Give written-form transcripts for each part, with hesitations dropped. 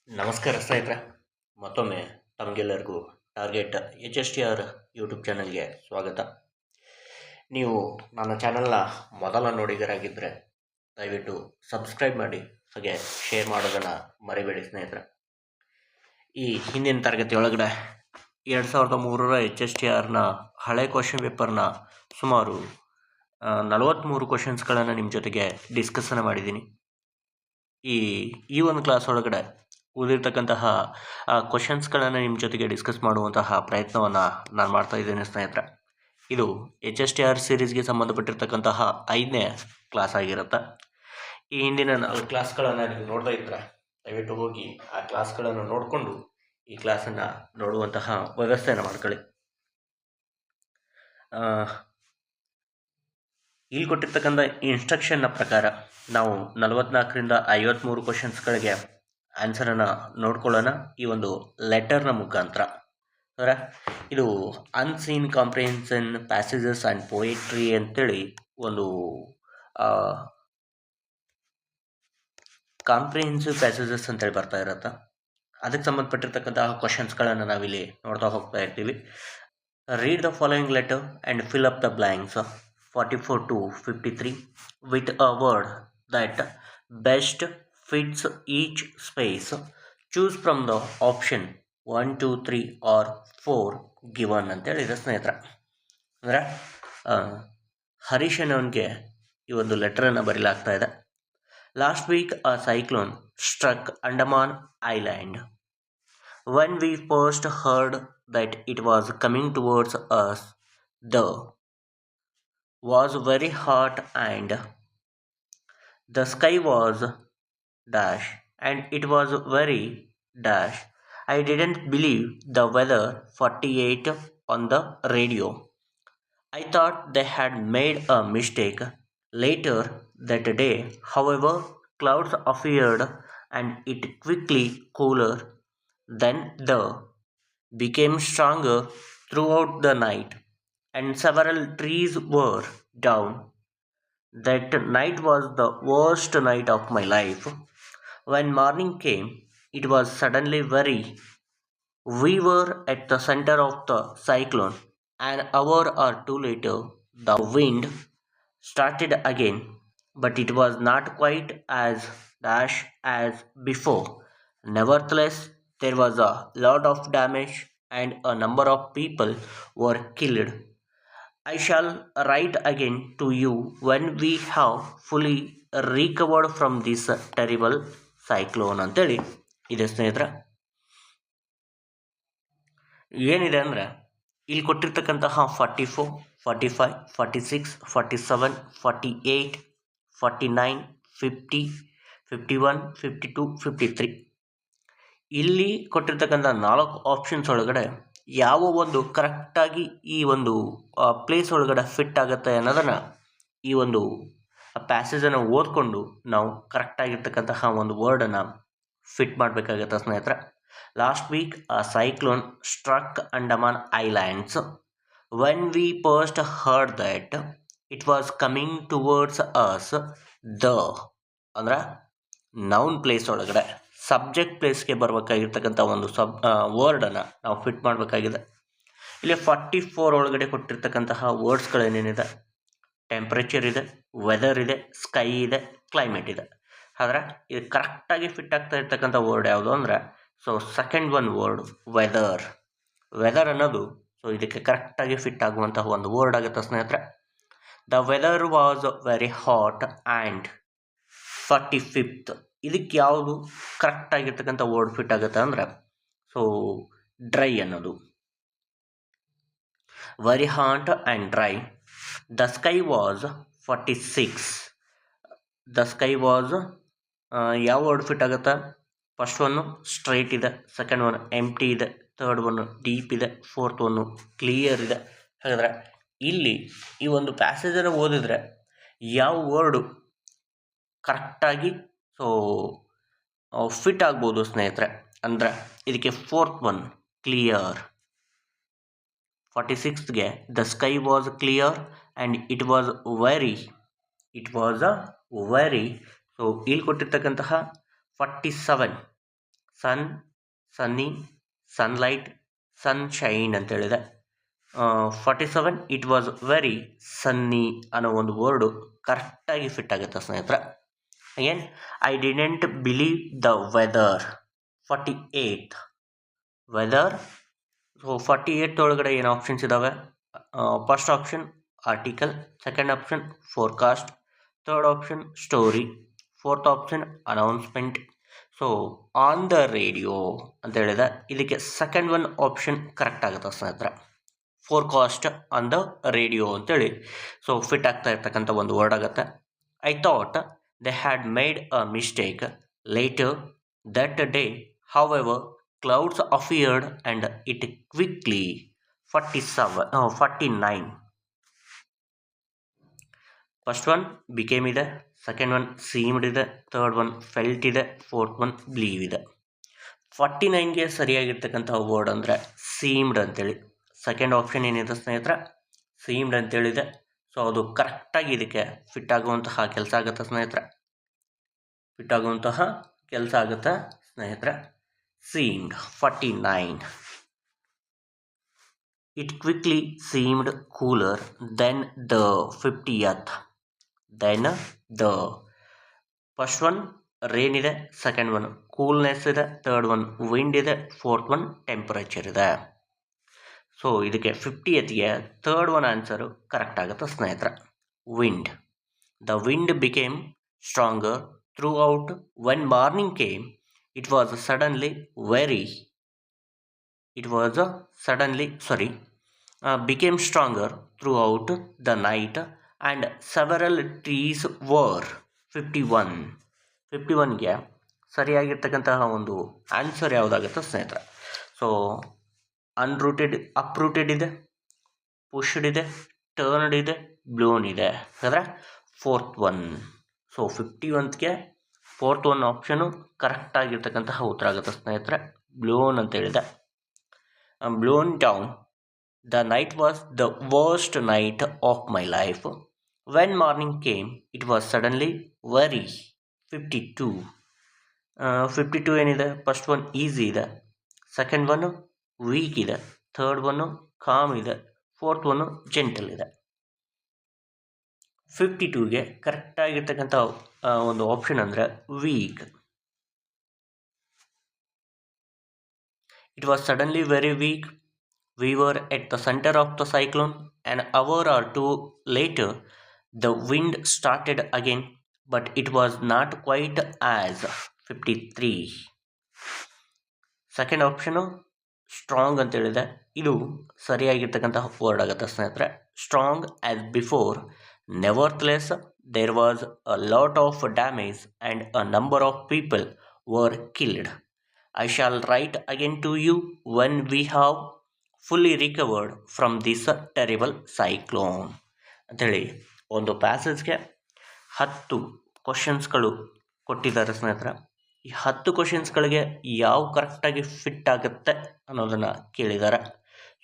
ನಮಸ್ಕಾರ ಸ್ನೇಹಿತರೆ. ಮತ್ತೊಮ್ಮೆ ತಮಗೆಲ್ಲರಿಗೂ ಟಾರ್ಗೆಟ್ HSTR ಯೂಟ್ಯೂಬ್ ಚಾನಲ್ಗೆ ಸ್ವಾಗತ. ನೀವು ನನ್ನ ಚಾನಲ್ನ ಮೊದಲ ನೋಡಿಗರಾಗಿದ್ದರೆ ದಯವಿಟ್ಟು ಸಬ್ಸ್ಕ್ರೈಬ್ ಮಾಡಿ, ಹಾಗೆ ಶೇರ್ ಮಾಡೋದನ್ನು ಮರಿಬೇಡಿ ಸ್ನೇಹಿತರೆ. ಈ ಹಿಂದಿನ ತರಗತಿ ಒಳಗಡೆ 2003ರ HSTRನ ಹಳೆ ಕ್ವಶನ್ ಪೇಪರ್ನ ಸುಮಾರು 43 ಕ್ವಶನ್ಸ್ಗಳನ್ನು ನಿಮ್ಮ ಜೊತೆಗೆ ಡಿಸ್ಕಸ್ಸನ್ನು ಮಾಡಿದ್ದೀನಿ. ಈ ಒಂದು ಕ್ಲಾಸ್ ಒಳಗಡೆ ಉಳಿದಿರ್ತಕ್ಕಂತಹ ಕ್ವಶನ್ಸ್ಗಳನ್ನು ನಿಮ್ಮ ಜೊತೆಗೆ ಡಿಸ್ಕಸ್ ಮಾಡುವಂತಹ ಪ್ರಯತ್ನವನ್ನು ನಾನು ಮಾಡ್ತಾ ಇದ್ದೇನೆ ಸ್ನೇಹಿತರೆ. ಇದು HSTR ಸೀರೀಸ್ಗೆ ಸಂಬಂಧಪಟ್ಟಿರ್ತಕ್ಕಂತಹ 5ನೇ ಕ್ಲಾಸ್ ಆಗಿರುತ್ತೆ. ಈ ಹಿಂದಿನ 4 ಕ್ಲಾಸ್ಗಳನ್ನು ನೀವು ನೋಡ್ತಾ ಇದ್ದರೆ ದಯವಿಟ್ಟು ಹೋಗಿ ಆ ಕ್ಲಾಸ್ಗಳನ್ನು ನೋಡಿಕೊಂಡು ಈ ಕ್ಲಾಸನ್ನು ನೋಡುವಂತಹ ವ್ಯವಸ್ಥೆಯನ್ನು ಮಾಡ್ಕೊಳ್ಳಿ. ಇಲ್ಲಿ ಕೊಟ್ಟಿರ್ತಕ್ಕಂಥ ಇನ್ಸ್ಟ್ರಕ್ಷನ್ನ ಪ್ರಕಾರ ನಾವು 44ರಿಂದ 53 ಕ್ವಶನ್ಸ್ಗಳಿಗೆ ಆನ್ಸರನ್ನು ನೋಡ್ಕೊಳ್ಳೋಣ ಈ ಒಂದು ಲೆಟರ್ನ ಮುಖಾಂತರ. ಅಂದರೆ ಇದು unseen comprehension passages and poetry ಅಂತೇಳಿ ಒಂದು ಕಾಂಪ್ರಿಹೆನ್ಸಿವ್ ಪ್ಯಾಸೇಜಸ್ ಅಂತೇಳಿ ಬರ್ತಾ ಇರುತ್ತೆ. ಅದಕ್ಕೆ ಸಂಬಂಧಪಟ್ಟಿರ್ತಕ್ಕಂತಹ ಕ್ವಶನ್ಸ್ಗಳನ್ನು ನಾವಿಲ್ಲಿ ನೋಡ್ತಾ ಹೋಗ್ತಾ ಇರ್ತೀವಿ. Read the following letter and fill up the blanks 44 to 53 with a word that best fits each space. Choose from the option 1, 2, 3 or 4 given ಅಂತ ಹೇಳಿದೆ ಸ್ನೇಹಿತರೆ. ಅಂದರೆ ಹರೀಶ್ ಅನ್ನೋನಿಗೆ ಈ ಒಂದು ಲೆಟರನ್ನು ಬರೀಲಾಗ್ತಾ ಇದೆ. Last week a cyclone struck Andaman island. When we first heard that it was coming towards us, the was very hot and the sky was dash and it was very dash. I didn't believe the weather 48 on the radio. I thought they had made a mistake. Later that day, however, clouds appeared and it quickly cooler. Then the became stronger throughout the night and several trees were down. That night was the worst night of my life. When morning came, it was suddenly very. We were at the center of the cyclone. An hour or two later, the wind started again, but it was not quite as dash as before. Nevertheless, there was a lot of damage and a number of people were killed. I shall write again to you when we have fully recovered from this terrible cyclone ಅಂತೇಳಿ ಇದೆ ಸ್ನೇಹಿತರೆ. ಏನಿದೆ ಅಂದರೆ ಇಲ್ಲಿ ಕೊಟ್ಟಿರ್ತಕ್ಕಂತಹ 44, 45, 46, 47, 48, 49, 50, 51, 52, 53 ಇಲ್ಲಿ ಕೊಟ್ಟಿರ್ತಕ್ಕಂಥ 4 options ಒಳಗಡೆ ಯಾವ ಒಂದು ಕರೆಕ್ಟಾಗಿ ಈ ಒಂದು ಪ್ಲೇಸ್ ಒಳಗಡೆ ಫಿಟ್ ಆಗುತ್ತೆ ಅನ್ನೋದನ್ನು ಈ ಒಂದು ಪ್ಯಾಸೇಜನ್ನು ಓದ್ಕೊಂಡು ನಾವು ಕರೆಕ್ಟಾಗಿರ್ತಕ್ಕಂತಹ ಒಂದು ವರ್ಡನ್ನು ಫಿಟ್ ಮಾಡಬೇಕಾಗತ್ತೆ ಸ್ನೇಹಿತರೆ. Last week a cyclone struck Andaman islands. When we first heard that it was coming towards us. The ಅಂದ್ರೆ ನೌನ್ ಪ್ಲೇಸ್ ಒಳಗಡೆ ಸಬ್ಜೆಕ್ಟ್ ಪ್ಲೇಸ್ಗೆ ಬರಬೇಕಾಗಿರ್ತಕ್ಕಂಥ ಒಂದು ವರ್ಡನ್ನು ನಾವು ಫಿಟ್ ಮಾಡಬೇಕಾಗಿದೆ. ಇಲ್ಲಿ 44 ಒಳಗಡೆ ಕೊಟ್ಟಿರ್ತಕ್ಕಂತಹ ವರ್ಡ್ಸ್ಗಳೇನೇನಿದೆ, ಟೆಂಪ್ರೇಚರ್ ಇದೆ, ವೆದರ್ ಇದೆ, ಸ್ಕೈ ಇದೆ, ಕ್ಲೈಮೇಟ್ ಇದೆ. ಆದರೆ ಇದು ಕರೆಕ್ಟಾಗಿ ಫಿಟ್ ಆಗ್ತಾ ಇರ್ತಕ್ಕಂಥ ವರ್ಡ್ ಯಾವುದು ಅಂದರೆ second one word weather. Weather ಅನ್ನೋದು ಇದಕ್ಕೆ ಕರೆಕ್ಟಾಗಿ ಫಿಟ್ ಆಗುವಂತಹ ಒಂದು ವರ್ಡ್ ಆಗುತ್ತೆ ಸ್ನೇಹಿತರೆ. The weather was very hot and 45th ಇದಕ್ಕೆ ಯಾವುದು ಕರೆಕ್ಟಾಗಿರ್ತಕ್ಕಂಥ ವರ್ಡ್ ಫಿಟ್ ಆಗುತ್ತೆ ಅಂದರೆ ಡ್ರೈ ಅನ್ನೋದು. Very hot and dry. The sky was 46. The sky was ಯಾವ ವರ್ಡ್ ಫಿಟ್ ಆಗುತ್ತೆ? ಫಸ್ಟ್ ಒನ್ನು ಸ್ಟ್ರೈಟ್ ಇದೆ, ಸೆಕೆಂಡ್ ಒನ್ ಎಂಪ್ಟಿ ಇದೆ, ಥರ್ಡ್ ಒನ್ನು ಡೀಪ್ ಇದೆ, ಫೋರ್ತ್ ಒನ್ನು ಕ್ಲಿಯರ್ ಇದೆ. ಹಾಗಾದರೆ ಇಲ್ಲಿ ಈ ಒಂದು ಪ್ಯಾಸೇಜನ್ನು ಓದಿದರೆ ಯಾವ ವರ್ಡು ಕರೆಕ್ಟಾಗಿ ಫಿಟ್ ಆಗ್ಬೋದು ಸ್ನೇಹಿತರೆ ಅಂದರೆ ಇದಕ್ಕೆ ಫೋರ್ತ್ ಒನ್ ಕ್ಲಿಯರ್. 46ಗೆ the sky was clear and it was very. ಇಲ್ಲಿ ಕೊಟ್ಟಿರ್ತಕ್ಕಂತಹ 47 ಸನ್, ಸನ್ನಿ, ಸನ್ಲೈಟ್, ಸನ್ಶೈನ್ ಅಂತೇಳಿದೆ. 47 ಇಟ್ ವಾಸ್ ವೆರಿ ಸನ್ನಿ ಅನ್ನೋ ಒಂದು ವರ್ಡು ಕರೆಕ್ಟಾಗಿ ಫಿಟ್ ಆಗುತ್ತೆ ಸ್ನೇಹಿತರೆ. Again I didn't believe the weather. 48 weather. So 48 ಒಳಗಡೆ ಏನು ಆಪ್ಷನ್ಸ್ ಇದ್ದಾವೆ? First option article, second option forecast, third option story, fourth option announcement. So on the radio ಅಂತ ಹೇಳಿದೆ. ಇದಕ್ಕೆ ಸೆಕೆಂಡ್ ಒನ್ ಆಪ್ಷನ್ ಕರೆಕ್ಟ್ ಆಗುತ್ತೆ ಸ್ನೇಹಿತರೆ. ಫೋರ್ಕಾಸ್ಟ್ ಆನ್ ದ ರೇಡಿಯೋ ಅಂತೇಳಿ so fit ಆಗ್ತಾ ಇರ್ತಕ್ಕಂಥ ಒಂದು ವರ್ಡ್ ಆಗುತ್ತೆ. I thought they had made a mistake later that day however clouds appeared and it quickly. 49 first one became ಇದೆ, ಸೆಕೆಂಡ್ ಒನ್ ಸೀಮ್ಡ್ ಇದೆ, third one felt ಇದೆ, fourth one believe ಇದೆ. 49ಗೆ ಸರಿಯಾಗಿರ್ತಕ್ಕಂಥ ವರ್ಡ್ ಅಂದರೆ ಸೀಮ್ಡ್ ಅಂತೇಳಿ. Second option ಏನಿದೆ ಸ್ನೇಹಿತರೆ, ಸೀಮ್ಡ್ ಅಂತೇಳಿದೆ. ಸೊ ಅದು ಕರೆಕ್ಟಾಗಿ ಇದಕ್ಕೆ ಫಿಟ್ ಆಗುವಂತಹ ಕೆಲಸ ಆಗುತ್ತೆ ಸ್ನೇಹಿತರೆ. ಫಿಟ್ ಆಗುವಂತಹ ಕೆಲಸ ಆಗುತ್ತೆ ಸ್ನೇಹಿತರೆ. Seemed 49. It quickly seemed cooler then the 50th. Then the first one rain ಇದೆ, ಸೆಕೆಂಡ್ ಒನ್ ಕೂಲ್ನೆಸ್ ಇದೆ, ಥರ್ಡ್ ಒನ್ ವಿಂಡ್ ಇದೆ, ಫೋರ್ತ್ ಒನ್ ಟೆಂಪರೇಚರ್ ಇದೆ. ಸೊ ಇದಕ್ಕೆ 50thಗೆ ಥರ್ಡ್ ಒನ್ ಆನ್ಸರು ಕರೆಕ್ಟ್ ಆಗುತ್ತೆ ಸ್ನೇಹಿತರೆ. Wind. The wind became stronger throughout when morning came. It was suddenly became stronger throughout the night and several trees were. 51ಗೆ ಸರಿಯಾಗಿರ್ತಕ್ಕಂತಹ ಒಂದು answer ಯಾವುದಾಗುತ್ತೆ ಸ್ನೇಹಿತರೆ? So ಅನ್ರೂಟೆಡ್, ಅಪ್ರೂಟೆಡ್ ಇದೆ, ಪುಷ್ಡ್ ಇದೆ, ಟರ್ನ್ಡ್ ಇದೆ, ಬ್ಲೋನ್ ಇದೆ. ಹಾಗಾದರೆ ಫೋರ್ತ್ ಒನ್. ಸೊ 51ಗೆ ಫೋರ್ತ್ ಒನ್ ಆಪ್ಷನು ಕರೆಕ್ಟಾಗಿರ್ತಕ್ಕಂತಹ ಉತ್ತರ ಆಗುತ್ತೆ ಸ್ನೇಹಿತರೆ. ಬ್ಲೋನ್ ಅಂತ ಹೇಳಿದೆ. Blown down. The night was the worst night of my life. When morning came, it was suddenly very. 52. 52 ಏನಿದೆ? ಫಸ್ಟ್ ಒನ್ ಈಸಿ ಇದೆ, ಸೆಕೆಂಡ್ ಒನ್ನು ವೀಕ್ ಇದೆ, ಥರ್ಡ್ ಒನ್ನು ಕಾಮ್ ಇದೆ, ಫೋರ್ತ್ ಒನ್ನು ಜೆಂಟಲ್ ಇದೆ. 52ಗೆ ಕರೆಕ್ಟಾಗಿರ್ತಕ್ಕಂಥ ಒಂದು option ಅಂದರೆ weak. It was suddenly very weak. We were at the center of the cyclone. An hour or two later, the wind started again, but it was not quite as. 53. Second option strong ಅಂತ ಹೇಳಿದೆ. ಇದು ಸರಿಯಾಗಿರ್ತಕ್ಕಂಥ word ಆಗುತ್ತೆ ಸ್ನೇಹಿತರೆ. Strong as before. Nevertheless there was a lot of damage and a number of people were killed. I shall write again to you when we have fully recovered from this terrible cyclone. ಅಂಥೇಳಿ ಒಂದು ಪ್ಯಾಸೇಜ್ಗೆ 10 ಕ್ವಶನ್ಸ್ಗಳು ಕೊಟ್ಟಿದ್ದಾರೆ ಸ್ನೇಹಿತರೆ. ಈ 10 ಕ್ವಶನ್ಸ್ಗಳಿಗೆ ಯಾವ ಕರೆಕ್ಟಾಗಿ fit ಆಗುತ್ತೆ ಅನ್ನೋದನ್ನು ಕೇಳಿದ್ದಾರೆ.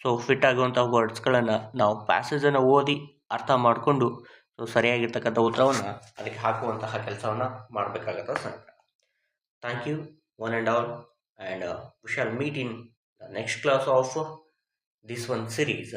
ಸೊ ಫಿಟ್ ಆಗುವಂಥ ವರ್ಡ್ಸ್ಗಳನ್ನು ನಾವು ಪ್ಯಾಸೇಜನ್ನು ಓದಿ ಅರ್ಥ ಮಾಡಿಕೊಂಡು ಸೊ ಸರಿಯಾಗಿರ್ತಕ್ಕಂಥ ಉತ್ತರವನ್ನು ಅದಕ್ಕೆ ಹಾಕುವಂತಹ ಕೆಲಸವನ್ನು ಮಾಡಬೇಕಾಗತ್ತೆ ಸ್ನೇಹಿತರೆ. Thank you one and all. And we shall meet in the next class of this one series.